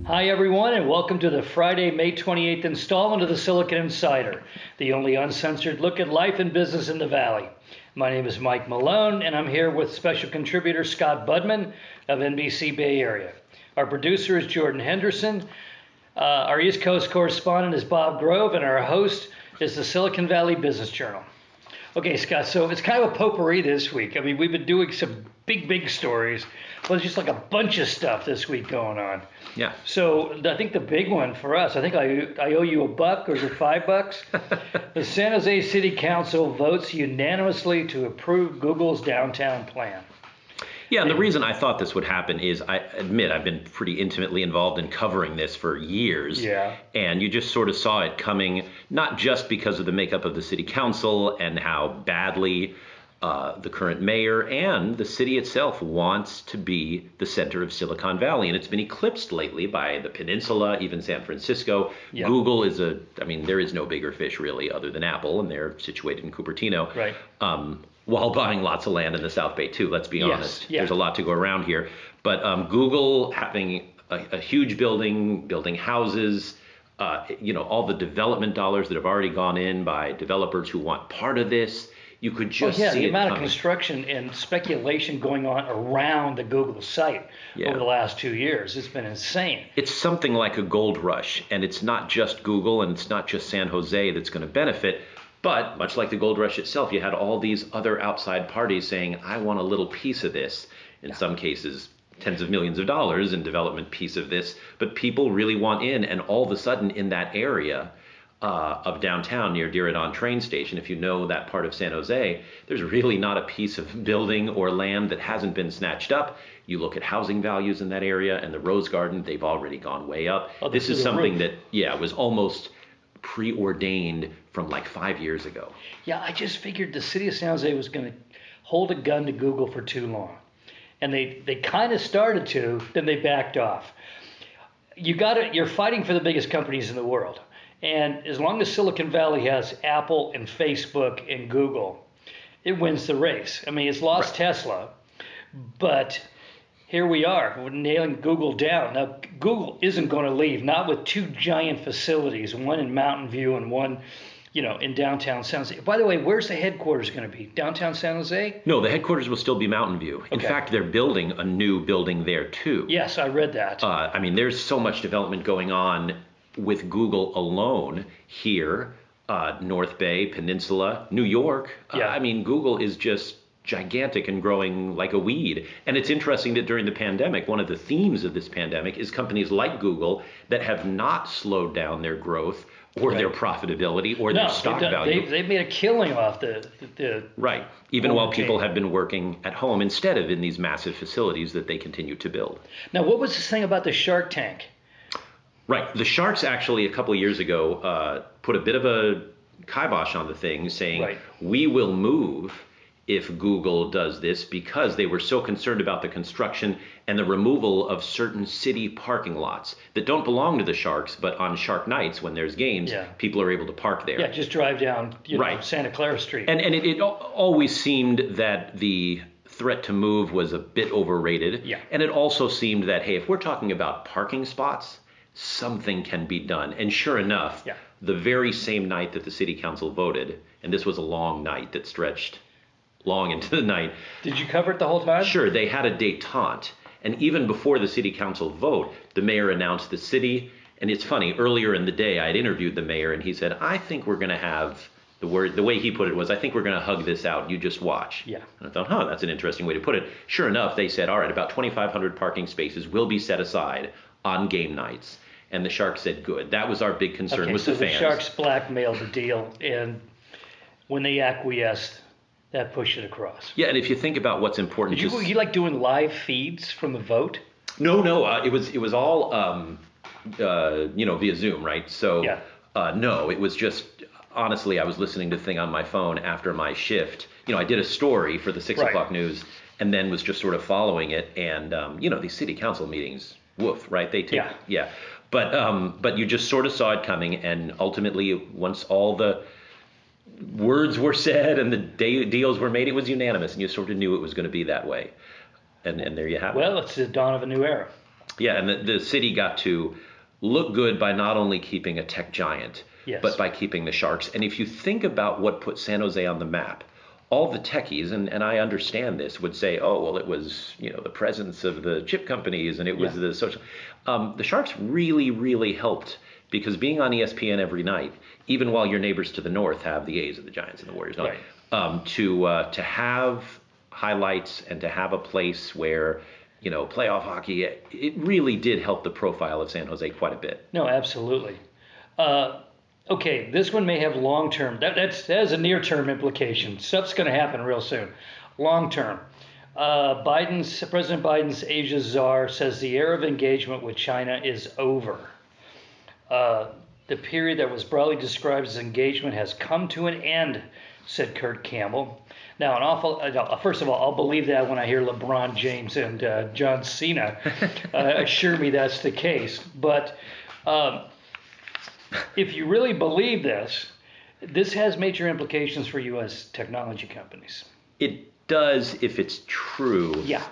Hi, everyone, and welcome to the Friday, May 28th installment of the Silicon Insider, the only uncensored look at life and business in the Valley. My name is Mike Malone, and I'm here with special contributor Scott Budman of NBC Bay Area. Our producer is Jordan Henderson. Our East Coast correspondent is Bob Grove, and our host is the Silicon Valley Business Journal. Okay, Scott, so it's kind of a potpourri this week. I mean, we've been doing some big stories, but there's just like a bunch of stuff this week going on. Yeah. So I think the big one for us, I think I owe you $1, or is it $5? The San Jose City Council votes unanimously to approve Google's downtown plan. Yeah, and the reason I thought this would happen is, I admit, I've been pretty intimately involved in covering this for years. Yeah. And you just sort of saw it coming, not just because of the makeup of the city council and how badly the current mayor and the city itself wants to be the center of Silicon Valley. And it's been eclipsed lately by the peninsula, even San Francisco. Yep. Google is there is no bigger fish really other than Apple, and they're situated in Cupertino. Right. While buying lots of land in the South Bay too, let's be honest. Yeah. There's a lot to go around here. But Google having a huge building houses, all the development dollars that have already gone in by developers who want part of this. You could just see the amount coming. of construction and speculation going on around the Google site over the last 2 years. It's been insane. It's something like a gold rush, and it's not just Google and it's not just San Jose that's going to benefit. But much like the gold rush itself, you had all these other outside parties saying, I want a little piece of this. In some cases, tens of millions of dollars in development piece of this. But people really want in. And all of a sudden in that area of downtown near Diridon train station, if you know that part of San Jose, there's really not a piece of building or land that hasn't been snatched up. You look at housing values in that area and the Rose Garden, they've already gone way up. This is something that, was almost preordained from like 5 years ago. Yeah, I just figured the city of San Jose was going to hold a gun to Google for too long. And they kind of started to, then they backed off. You're fighting for the biggest companies in the world. And as long as Silicon Valley has Apple and Facebook and Google, it wins the race. I mean, it's lost Tesla, but here we are, we're nailing Google down. Now, Google isn't going to leave, not with two giant facilities, one in Mountain View and one, in downtown San Jose. By the way, where's the headquarters going to be? Downtown San Jose? No, the headquarters will still be Mountain View. In fact, they're building a new building there, too. Yes, I read that. There's so much development going on with Google alone here, North Bay, Peninsula, New York. Google is just gigantic and growing like a weed. And it's interesting that during the pandemic, one of the themes of this pandemic is companies like Google that have not slowed down their growth or their profitability or their stock value. They've made a killing off the right. Even while people have been working at home instead of in these massive facilities that they continue to build. Now, what was this thing about the Shark Tank? Right. The Sharks actually a couple of years ago put a bit of a kibosh on the thing, saying we will move if Google does this, because they were so concerned about the construction and the removal of certain city parking lots that don't belong to the Sharks, but on Shark nights when there's games, people are able to park there. Yeah, just drive down Santa Clara Street. And it always seemed that the threat to move was a bit overrated. Yeah. And it also seemed that, hey, if we're talking about parking spots, something can be done. And sure enough, the very same night that the city council voted, and this was a long night that stretched long into the night. Did you cover it the whole time? Sure, they had a détente. And even before the city council vote, the mayor announced the city. And it's funny, earlier in the day, I had interviewed the mayor and he said, I think we're going to have, the way he put it was, I think we're going to hug this out. You just watch. Yeah. And I thought, that's an interesting way to put it. Sure enough, they said, all right, about 2,500 parking spaces will be set aside on game nights. And the Sharks said, good. That was our big concern with the fans. The Sharks blackmailed the deal, and when they acquiesced, that pushed it across. Yeah, and if you think about what's important, you like doing live feeds from the vote? No, it was all via Zoom, right? So no, it was just honestly, I was listening to the thing on my phone after my shift. I did a story for the 6 o'clock news, and then was just sort of following it. And these city council meetings, woof, right? They take But you just sort of saw it coming, and ultimately, once all the words were said and the deals were made, it was unanimous, and you sort of knew it was going to be that way. And there you have it. Well, it's the dawn of a new era. Yeah, and the city got to look good by not only keeping a tech giant, Yes. but by keeping the sharks. And if you think about what put San Jose on the map, all the techies, and I understand this, would say, oh, well, it was, the presence of the chip companies and it was the social. The sharks really, really helped because being on ESPN every night, even while your neighbors to the north have the A's and the Giants and the Warriors, Right. To have highlights and to have a place where, playoff hockey, it really did help the profile of San Jose quite a bit. No, absolutely. Okay, this one may have long-term. That has a near-term implication. Stuff's going to happen real soon. Long-term. President Biden's Asia czar says the era of engagement with China is over. The period that was broadly described as engagement has come to an end, said Kurt Campbell. Now, first of all, I'll believe that when I hear LeBron James and John Cena assure me that's the case. But if you really believe this has major implications for U.S. technology companies. It does if it's true. Yeah.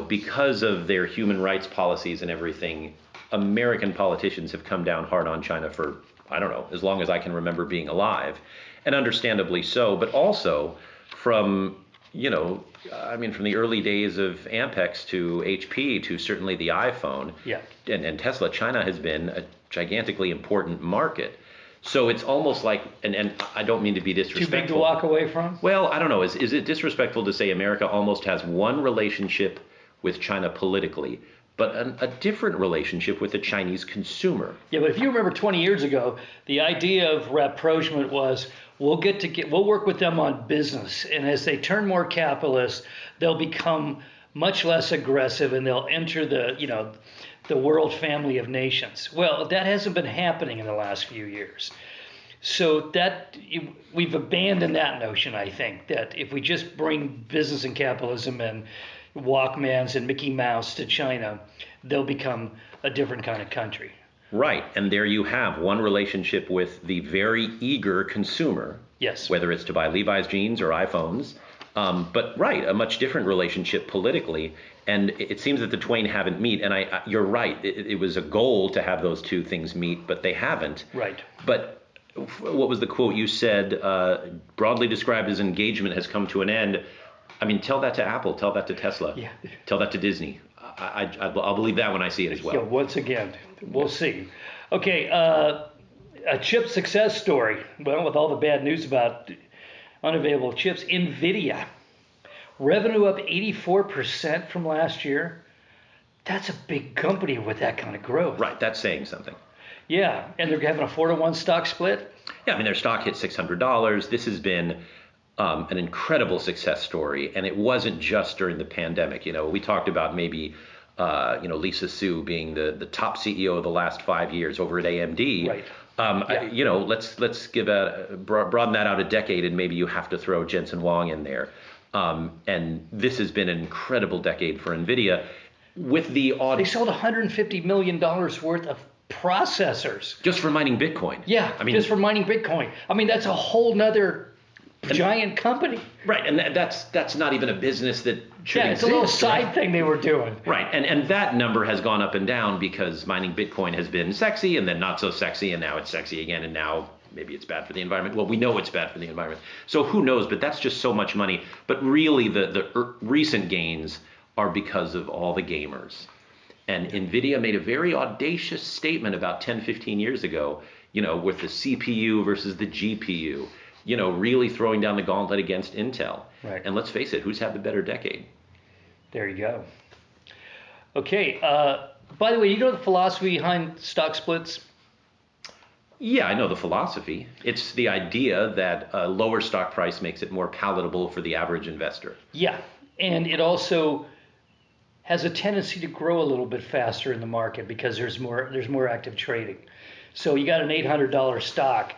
Because of their human rights policies and everything, American politicians have come down hard on China for, I don't know, as long as I can remember being alive. And understandably so, but also from, from the early days of Ampex to HP to certainly the iPhone and Tesla, China has been a gigantically important market. So it's almost like, and I don't mean to be disrespectful. Too big to walk away from? Well, I don't know. Is it disrespectful to say America almost has one relationship with China politically, but a different relationship with the Chinese consumer? Yeah, but if you remember 20 years ago, the idea of rapprochement was we'll work with them on business, and as they turn more capitalist, they'll become much less aggressive, and they'll enter the world family of nations. Well, that hasn't been happening in the last few years. So we've abandoned that notion, I think, that if we just bring business and capitalism and Walkmans and Mickey Mouse to China, they'll become a different kind of country. Right. And there you have one relationship with the very eager consumer. Yes. Whether it's to buy Levi's jeans or iPhones. But a much different relationship politically. And it seems that the twain haven't meet. And you're right. It was a goal to have those two things meet, but they haven't. Right. But what was the quote you said? Broadly described as engagement has come to an end. I mean, tell that to Apple. Tell that to Tesla. Yeah. Tell that to Disney. I'll believe that when I see it as well. Yeah, once again, we'll see. Okay, a chip success story. Well, with all the bad news about unavailable chips, Nvidia. Revenue up 84% from last year. That's a big company with that kind of growth. Right, that's saying something. Yeah, and they're having a 4-to-1 stock split. Yeah, I mean, their stock hit $600. This has been an incredible success story, and it wasn't just during the pandemic. We talked about maybe, Lisa Su being the top CEO of the last 5 years over at AMD. Right. Let's broaden that out a decade, and maybe you have to throw Jensen Huang in there. And this has been an incredible decade for Nvidia. They sold $150 million worth of processors just for mining Bitcoin. Yeah, just for mining Bitcoin. I mean, that's a whole nother giant company. Right, and that's not even a business that should exist. It's a little side thing they were doing. Right, and that number has gone up and down because mining Bitcoin has been sexy and then not so sexy, and now it's sexy again, and now maybe it's bad for the environment. Well, we know it's bad for the environment. So who knows, but that's just so much money. But really, the recent gains are because of all the gamers. And Nvidia made a very audacious statement about 10, 15 years ago, with the CPU versus the GPU. Really throwing down the gauntlet against Intel. Right. And let's face it, who's had the better decade? There you go. Okay. By the way, you know the philosophy behind stock splits? Yeah, I know the philosophy. It's the idea that a lower stock price makes it more palatable for the average investor. Yeah, and it also has a tendency to grow a little bit faster in the market because there's more active trading. So you got an $800 stock.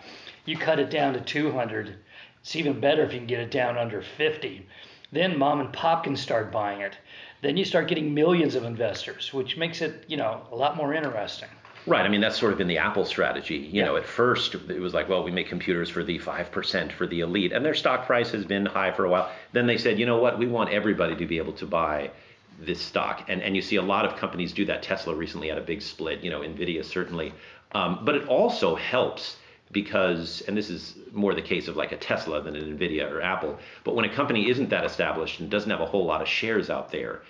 You cut it down to 200. It's even better if you can get it down under 50. Then mom and pop can start buying it. Then you start getting millions of investors, which makes it, a lot more interesting. Right. I mean, that's sort of been the Apple strategy. At first it was like, well, we make computers for the 5%, for the elite, and their stock price has been high for a while. Then they said, you know what? We want everybody to be able to buy this stock. And you see a lot of companies do that. Tesla recently had a big split, Nvidia certainly. But it also helps because, and this is more the case of like a Tesla than an Nvidia or Apple, but when a company isn't that established and doesn't have a whole lot of shares out there,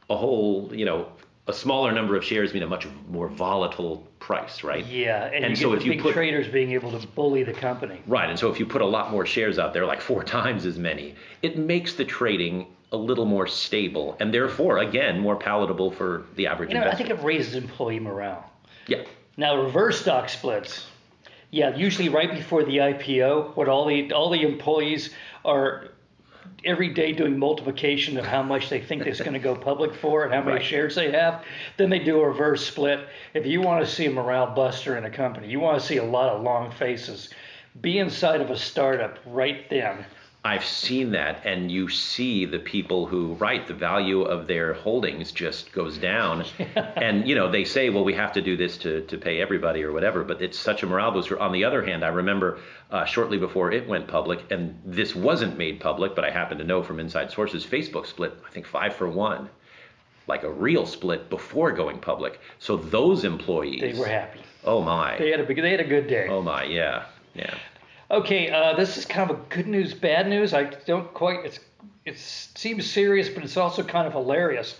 a smaller number of shares mean a much more volatile price, right? Yeah, and so if you get the big traders being able to bully the company. Right, and so if you put a lot more shares out there, like 4 times as many, it makes the trading a little more stable and therefore, again, more palatable for the average investor. I think it raises employee morale. Yeah. Now, reverse stock splits. Yeah, usually right before the IPO, when all the employees are every day doing multiplication of how much they think it's going to go public for and how many shares they have, then they do a reverse split. If you want to see a morale buster in a company, you want to see a lot of long faces, be inside of a startup right then. I've seen that, and you see the people who, the value of their holdings just goes down. And, they say, well, we have to do this to pay everybody or whatever, but it's such a morale booster. On the other hand, I remember shortly before it went public, and this wasn't made public, but I happen to know from inside sources, Facebook split, I think 5-for-1, like a real split before going public. So those employees. They were happy. Oh, my. They had a good day. Oh, my, yeah. Okay, this is kind of a good news, bad news. I don't quite, it seems serious, but it's also kind of hilarious.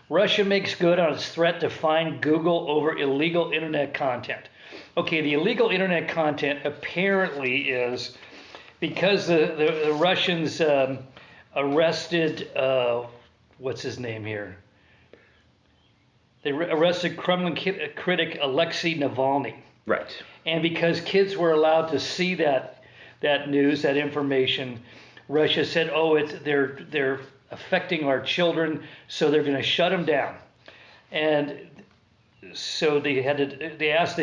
Russia makes good on its threat to fine Google over illegal internet content. Okay, the illegal internet content apparently is because the Russians arrested, what's his name here? They arrested Kremlin critic Alexei Navalny. Right. And because kids were allowed to see that news, that information, Russia said, they're affecting our children, so they're going to shut them down. And so they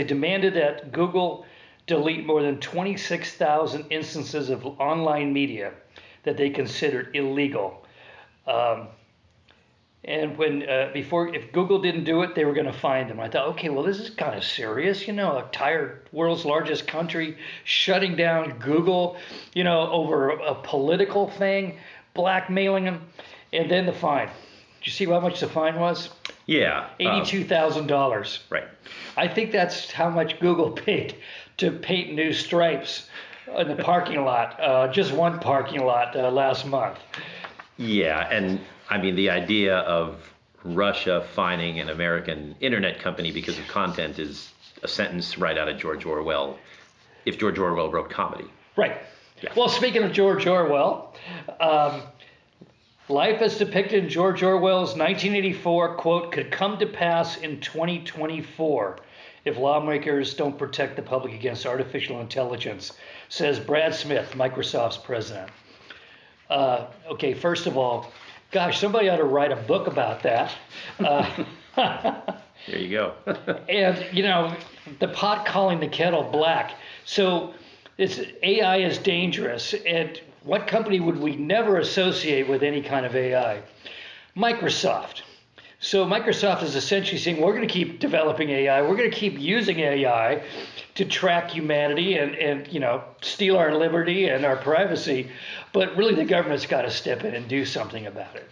demanded that Google delete more than 26,000 instances of online media that they considered illegal. And if Google didn't do it, they were going to fine them. I thought, okay, well, this is kind of serious. A entire world's largest country shutting down Google, over a political thing, blackmailing them, and then the fine. Did you see how much the fine was? Yeah. $82,000. Right. I think that's how much Google paid to paint new stripes in the parking lot, just one parking lot last month. Yeah, and I mean, the idea of Russia fining an American internet company because of content is a sentence right out of George Orwell, if George Orwell wrote comedy. Right. Yeah. Well, speaking of George Orwell, life as depicted in George Orwell's 1984, quote, could come to pass in 2024 if lawmakers don't protect the public against artificial intelligence, says Brad Smith, Microsoft's president. Okay, first of all, gosh, somebody ought to write a book about that. There you go. And, the pot calling the kettle black. So AI is dangerous. And what company would we never associate with any kind of AI? Microsoft. So Microsoft is essentially saying, we're going to keep developing AI. We're going to keep using AI to track humanity and steal our liberty and our privacy. But really, the government's got to step in and do something about it.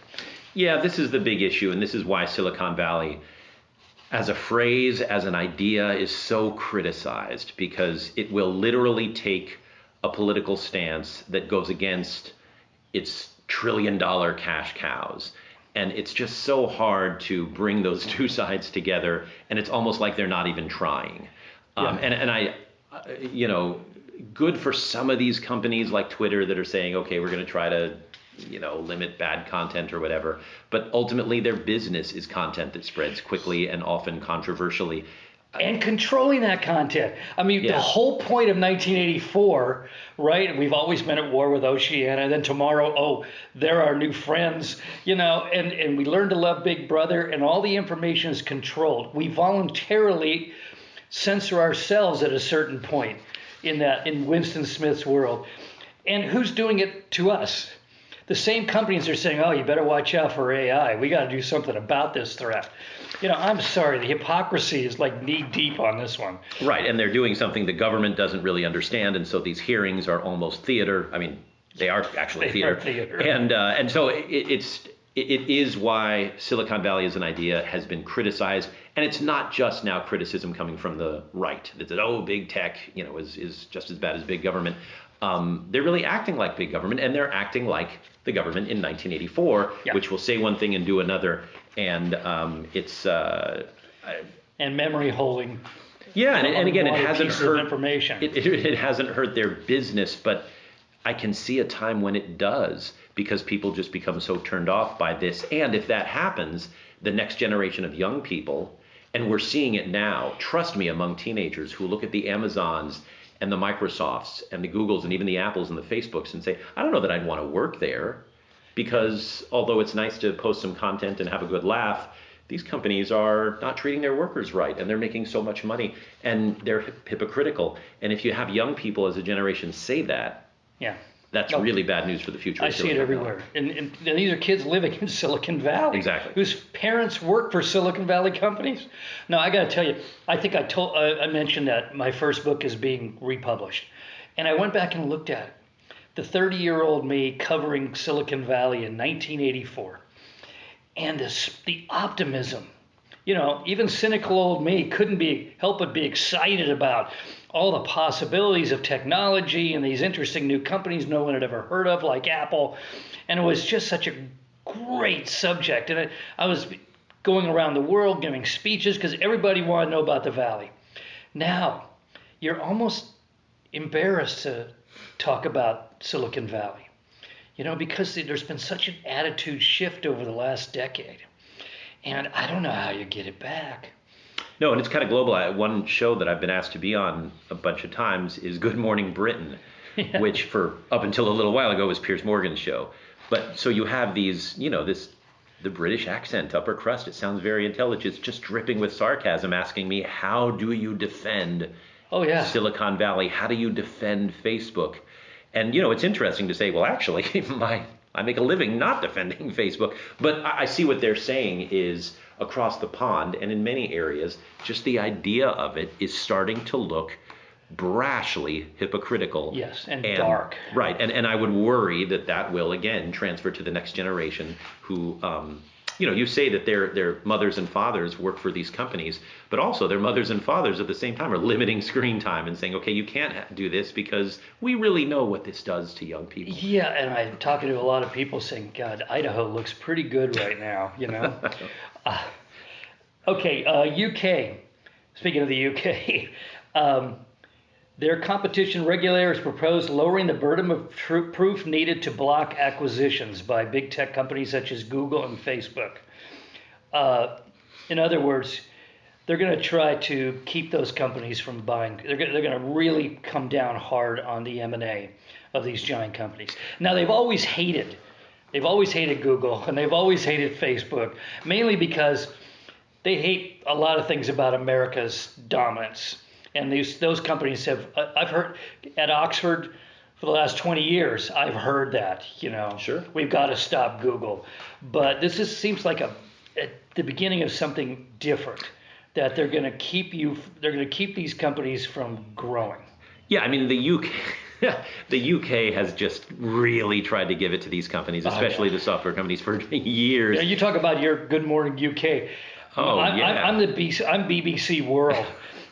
Yeah, this is the big issue, and this is why Silicon Valley, as a phrase, as an idea, is so criticized, because it will literally take a political stance that goes against its trillion-dollar cash cows. And it's just so hard to bring those two sides together, and it's almost like they're not even trying. Yeah. And I, good for some of these companies like Twitter that are saying, okay, we're going to try to, limit bad content or whatever. But ultimately, their business is content that spreads quickly and often controversially. And controlling that content. I mean, Yeah. The whole point of 1984, right? We've always been at war with Oceania. And then tomorrow, they're our new friends, and we learn to love Big Brother, and all the information is controlled. We voluntarily censor ourselves at a certain point in Winston Smith's world. And who's doing it to us? The same companies are saying, you better watch out for AI. We got to do something about this threat. I'm sorry, the hypocrisy is like knee deep on this one. Right, and they're doing something the government doesn't really understand, and so these hearings are almost theater. I mean, they are actually theater. Are theater. And so it's it is why Silicon Valley as an idea has been criticized, and it's not just now criticism coming from the right that said, oh, big tech, is just as bad as big government. They're really acting like big government, and they're acting like the government in 1984, which will say one thing and do another, and it's and memory holding. Yeah, and again, it hasn't hurt information. It hasn't hurt their business, but I can see a time when it does, because people just become so turned off by this. And if that happens, the next generation of young people, and we're seeing it now, trust me, among teenagers who look at the Amazons and the Microsofts and the Googles and even the Apples and the Facebooks and say, I don't know that I'd want to work there, because although it's nice to post some content and have a good laugh, these companies are not treating their workers right, and they're making so much money, and they're hypocritical. And if you have young people as a generation say that, that's really bad news for the future. I see it everywhere. And these are kids living in Silicon Valley. Exactly. Whose parents work for Silicon Valley companies. Now, I got to tell you, I think I mentioned that my first book is being republished. And I went back and looked at it. The 30-year-old me covering Silicon Valley in 1984. And the optimism. Even cynical old me couldn't help but be excited about all the possibilities of technology and these interesting new companies no one had ever heard of, like Apple. And it was just such a great subject. And I was going around the world giving speeches because everybody wanted to know about the Valley. Now, you're almost embarrassed to talk about Silicon Valley, because there's been such an attitude shift over the last decade. And I don't know how you get it back. No, and it's kind of global. One show that I've been asked to be on a bunch of times is Good Morning Britain, which for up until a little while ago was Piers Morgan's show. But so you have these, the British accent, upper crust. It sounds very intelligent. It's just dripping with sarcasm, asking me, how do you defend Silicon Valley? How do you defend Facebook? And, it's interesting to say, well, actually, I make a living not defending Facebook. But I see what they're saying is across the pond and in many areas, just the idea of it is starting to look brashly hypocritical. Yes, and dark. Right. And I would worry that will, again, transfer to the next generation who, you say that their mothers and fathers work for these companies, but also their mothers and fathers at the same time are limiting screen time and saying, okay, you can't do this because we really know what this does to young people. Yeah, and I'm talking to a lot of people saying, God, Idaho looks pretty good right now, Okay, UK. Speaking of the UK, their competition regulators proposed lowering the burden of proof needed to block acquisitions by big tech companies such as Google and Facebook. In other words, they're going to try to keep those companies from buying. They're going to really come down hard on the M&A of these giant companies. Now, they've always hated Google and they've always hated Facebook, mainly because they hate a lot of things about America's dominance. And those companies I've heard at Oxford for the last 20 years, I've heard that, Sure. We've got to stop Google. But this seems like at the beginning of something different, that they're going to keep these companies from growing. Yeah, I mean, the UK has just really tried to give it to these companies, especially the software companies, for years. Yeah, you talk about your Good Morning UK. I'm BBC World.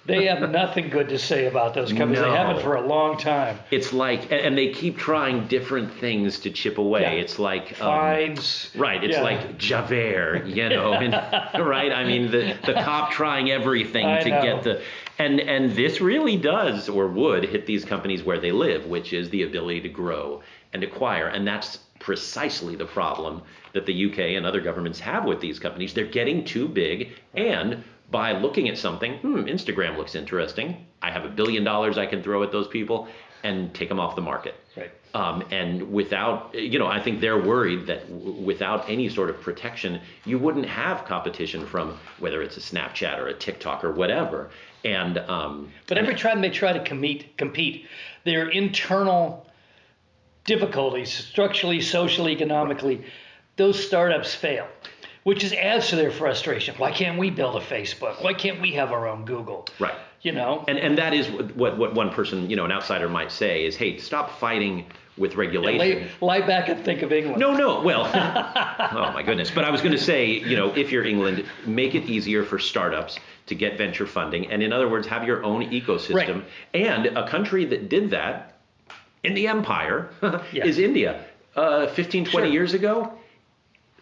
They have nothing good to say about those companies. No. They haven't for a long time. It's like, and they keep trying different things to chip away. Yeah. It's like fines. Right. It's like Javert, right? I mean, the cop trying everything to get the. And this really does or would hit these companies where they live, which is the ability to grow and acquire. And that's precisely the problem that the UK and other governments have with these companies. They're getting too big, and by looking at something, Instagram looks interesting. I have $1 billion I can throw at those people and take them off the market. Right. And without, I think they're worried that without any sort of protection, you wouldn't have competition from whether it's a Snapchat or a TikTok or whatever. And but every time they try to compete, their internal difficulties, structurally, socially, economically, those startups fail. Which adds to their frustration. Why can't we build a Facebook? Why can't we have our own Google? Right. And that is what one person, an outsider might say is, hey, stop fighting with regulation. Lie back and think of England. No. Well, oh my goodness. But I was going to say, if you're England, make it easier for startups to get venture funding. And in other words, have your own ecosystem. Right. And a country that did that in the empire is India. 15, 20 years ago,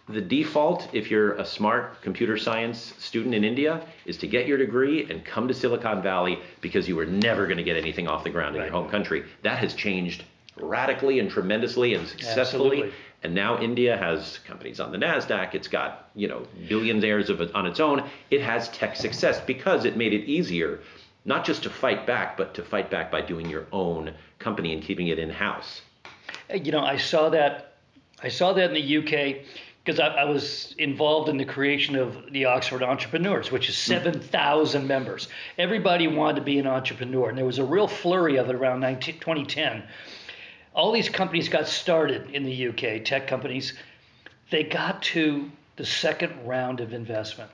the default, if you're a smart computer science student in India, is to get your degree and come to Silicon Valley because you were never going to get anything off the ground in your home country. That has changed radically and tremendously and successfully. Absolutely. And now India has companies on the NASDAQ. It's got, billionaires of it on its own. It has tech success because it made it easier, not just to fight back, but to fight back by doing your own company and keeping it in-house. I saw that in the UK. Because I was involved in the creation of the Oxford Entrepreneurs, which is 7,000 members. Everybody wanted to be an entrepreneur, and there was a real flurry of it around 2010. All these companies got started in the UK, tech companies. They got to the second round of investment,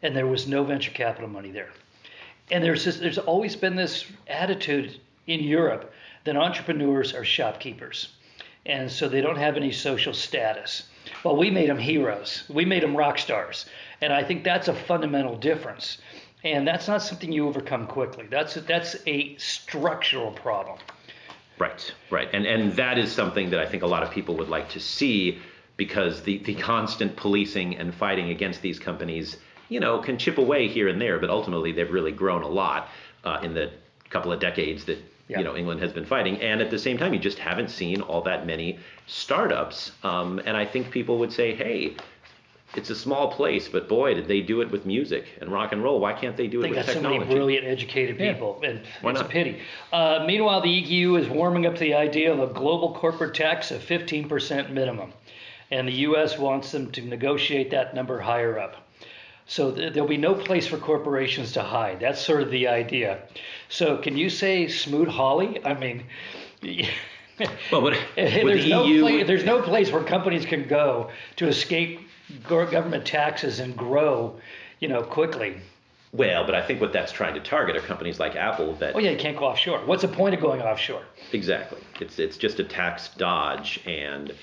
and there was no venture capital money there. And there's always been this attitude in Europe that entrepreneurs are shopkeepers, and so they don't have any social status. Well, we made them heroes. We made them rock stars. And I think that's a fundamental difference. And that's not something you overcome quickly. That's a structural problem. Right. And that is something that I think a lot of people would like to see, because the constant policing and fighting against these companies, can chip away here and there. But ultimately, they've really grown a lot in the couple of decades that England has been fighting. And at the same time, you just haven't seen all that many startups. And I think people would say, hey, it's a small place, but boy, did they do it with music and rock and roll. Why can't they do it with technology? They got so many brilliant, educated people. And Why it's not? a pity. Meanwhile, the EU is warming up to the idea of a global corporate tax of 15% minimum. And the U.S. wants them to negotiate that number higher up. So there'll be no place for corporations to hide. That's sort of the idea. So can you say Smoot Hawley? I mean, Well, but with the EU, there's no place where companies can go to escape government taxes and grow, quickly. well, but I think what that's trying to target are companies like Apple that. Oh yeah, you can't go offshore. What's the point of going offshore? Exactly. It's just a tax dodge, and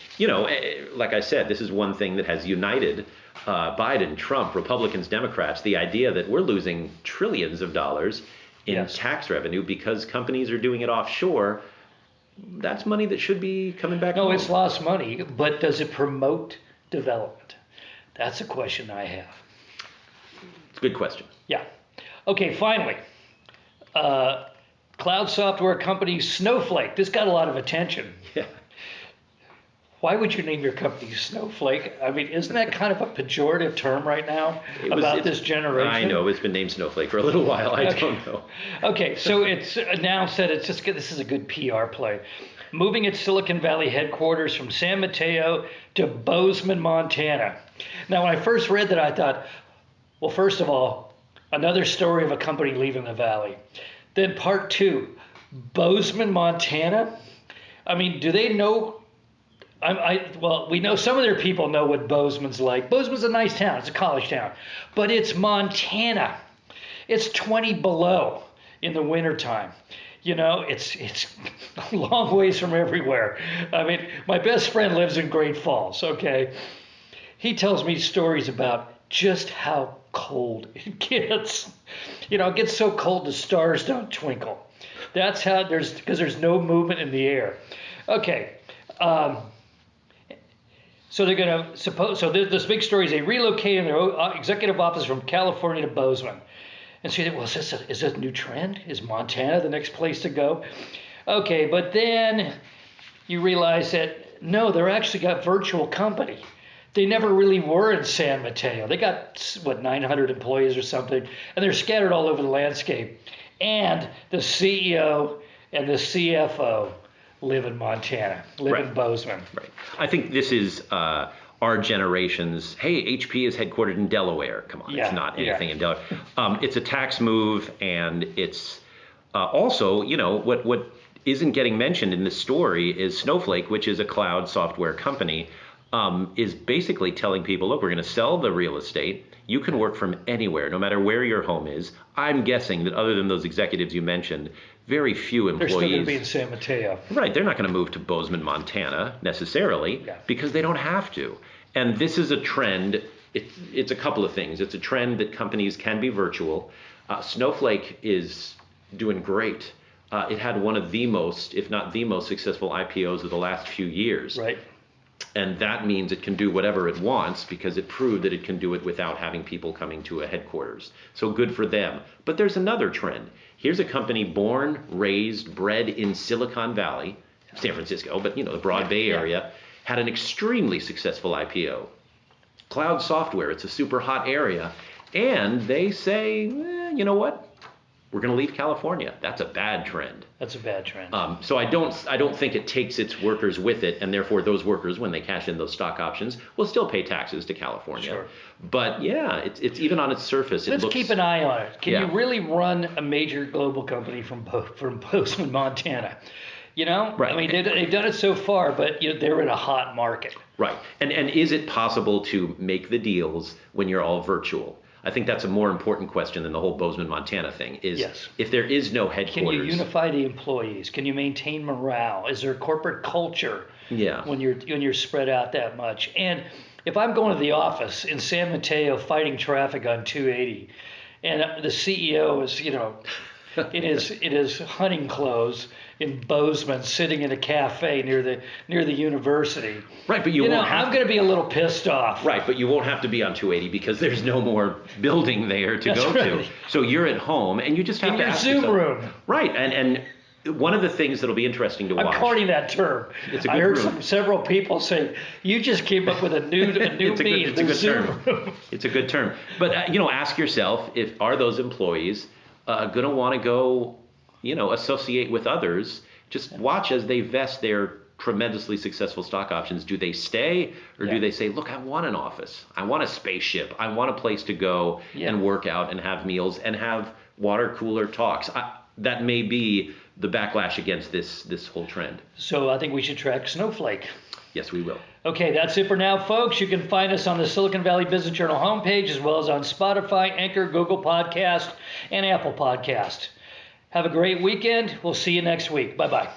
like I said, this is one thing that has united Biden, Trump, Republicans, Democrats. The idea that we're losing trillions of dollars in tax revenue because companies are doing it offshore. That's money that should be coming back home. No, it's lost money, but does it promote development? That's a question I have. It's a good question. Yeah. Okay, finally. Cloud software company Snowflake. This got a lot of attention. Yeah. Why would you name your company Snowflake? I mean, isn't that kind of a pejorative term right now about this generation? I know. It's been named Snowflake for a little while. I don't know. Okay, so it's announced that it's just this is a good PR play. Moving its Silicon Valley headquarters from San Mateo to Bozeman, Montana. Now, when I first read that, I thought, well, first of all, another story of a company leaving the valley. Then part two, Bozeman, Montana? I mean, do they know? Well, we know some of their people know what Bozeman's like. Bozeman's a nice town. It's a college town. But it's Montana. It's 20 below in the wintertime. It's a long ways from everywhere. I mean, my best friend lives in Great Falls, okay? He tells me stories about just how cold it gets. It gets so cold the stars don't twinkle. That's how because there's no movement in the air. Okay. So they're going to this big story is they relocated their executive office from California to Bozeman. And so you think, well, is this a new trend? Is Montana the next place to go? Okay, but then you realize that, no, they're actually got virtual company. They never really were in San Mateo. They got, 900 employees or something, and they're scattered all over the landscape. And the CEO and the CFO live in Montana, in Bozeman. Right. I think this is our generation's, hey, HP is headquartered in Delaware. Come on, it's not anything in Delaware. It's a tax move, and it's also, what isn't getting mentioned in this story is Snowflake, which is a cloud software company, is basically telling people, look, we're going to sell the real estate. You can work from anywhere, no matter where your home is. I'm guessing that other than those executives you mentioned, very few They're employees. still going to be in San Mateo. Right, they're not going to move to Bozeman, Montana necessarily because they don't have to. And this is a trend. It's a couple of things. It's a trend that companies can be virtual. Snowflake is doing great. It had one of the most, if not the most successful IPOs of the last few years. Right. And that means it can do whatever it wants because it proved that it can do it without having people coming to a headquarters. So good for them. But there's another trend. Here's a company born, raised, bred in Silicon Valley, San Francisco, but the Broad Bay Area, had an extremely successful IPO. Cloud software, it's a super hot area. And they say, you know what? We're going to leave California. That's a bad trend. That's a bad trend. So I don't think it takes its workers with it, and therefore those workers, when they cash in those stock options, will still pay taxes to California. Sure. But yeah, it's even on its surface. Let's keep an eye on it. Can Yeah. you really run a major global company from Bozeman, Montana? Right. I mean, they've done it so far, but they're in a hot market. Right. And is it possible to make the deals when you're all virtual? I think that's a more important question than the whole Bozeman, Montana thing is if there is no headquarters. Can you unify the employees? Can you maintain morale? Is there a corporate culture when you're spread out that much? And if I'm going to the office in San Mateo fighting traffic on 280 and the CEO is, in his hunting clothes in Bozeman sitting in a cafe near the university. Right, but you won't have I'm going to be a little pissed off. Right, but you won't have to be on 280 because there's no more building there to go to. So you're at home and you just have to ask Zoom yourself, room. Right, and one of the things that'll be interesting to watch. I'm coining that term. It's a good I heard room. several people say, you just came up with a new It's a good Zoom term. room. It's a good term. But ask yourself, are those employees going to want to go associate with others? Just watch as they vest their tremendously successful stock options. Do they stay or do they say, look, I want an office. I want a spaceship. I want a place to go and work out and have meals and have water cooler talks. That may be the backlash against this whole trend. So I think we should track Snowflake. Yes, we will. Okay, that's it for now, folks. You can find us on the Silicon Valley Business Journal homepage as well as on Spotify, Anchor, Google Podcast, and Apple Podcast. Have a great weekend. We'll see you next week. Bye-bye.